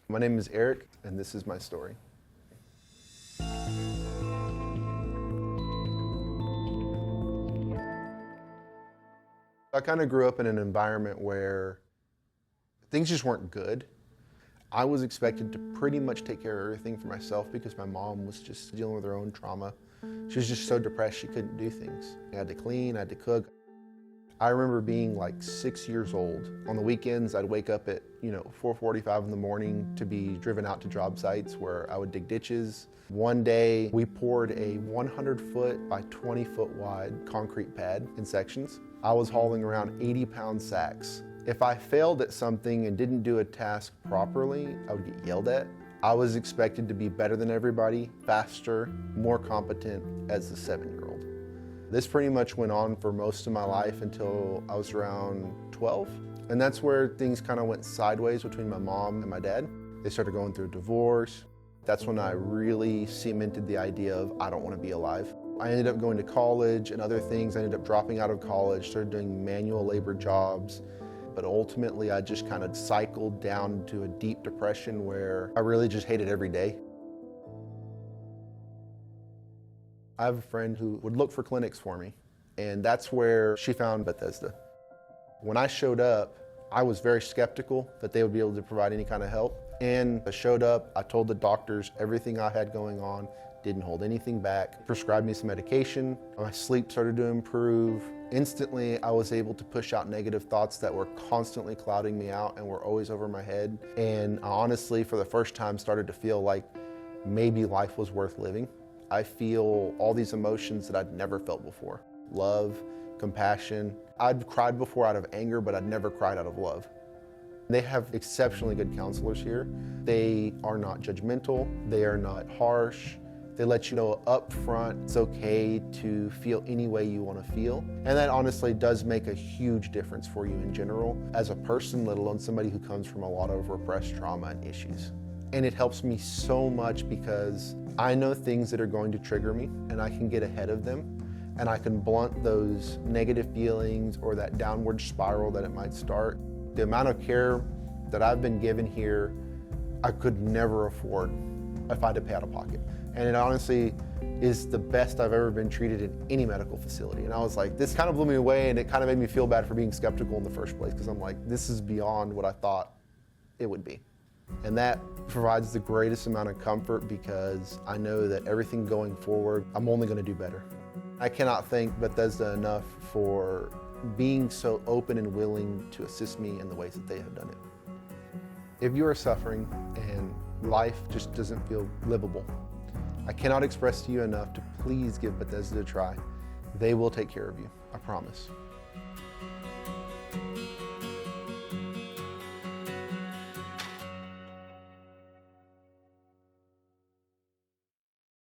My name is Eric, and this is my story. I kind of grew up in an environment where things just weren't good. I was expected to pretty much take care of everything for myself because my mom was just dealing with her own trauma. She was just so depressed she couldn't do things. I had to clean, I had to cook. I remember being like 6 years old. On the weekends, I'd wake up at 4:45 in the morning to be driven out to job sites where I would dig ditches. One day, we poured a 100-foot by 20-foot wide concrete pad in sections. I was hauling around 80-pound sacks. If I failed at something and didn't do a task properly, I would get yelled at. I was expected to be better than everybody, faster, more competent as a 7-year-old. This pretty much went on for most of my life until I was around 12. And that's where things kind of went sideways between my mom and my dad. They started going through a divorce. That's when I really cemented the idea of I don't want to be alive. I ended up going to college and other things. I ended up dropping out of college, started doing manual labor jobs. But ultimately, I just kind of cycled down to a deep depression where I really just hated every day. I have a friend who would look for clinics for me, and that's where she found Bethesda. When I showed up, I was very skeptical that they would be able to provide any kind of help. And I showed up, I told the doctors everything I had going on, didn't hold anything back, prescribed me some medication, my sleep started to improve. Instantly, I was able to push out negative thoughts that were constantly clouding me out and were always over my head. And I honestly, for the first time, started to feel like maybe life was worth living. I feel all these emotions that I'd never felt before. Love, compassion. I'd cried before out of anger, but I'd never cried out of love. They have exceptionally good counselors here. They are not judgmental. They are not harsh. They let you know up front it's okay to feel any way you want to feel. And that honestly does make a huge difference for you in general as a person, let alone somebody who comes from a lot of repressed trauma and issues. And it helps me so much because I know things that are going to trigger me and I can get ahead of them and I can blunt those negative feelings or that downward spiral that it might start. The amount of care that I've been given here, I could never afford if I had to pay out of pocket. And it honestly is the best I've ever been treated in any medical facility. And I was like, this kind of blew me away, and it kind of made me feel bad for being skeptical in the first place, because I'm like, this is beyond what I thought it would be. And that provides the greatest amount of comfort because I know that everything going forward, I'm only going to do better. I cannot thank Bethesda enough for being so open and willing to assist me in the ways that they have done it. If you are suffering and life just doesn't feel livable, I cannot express to you enough to please give Bethesda a try. They will take care of you, I promise.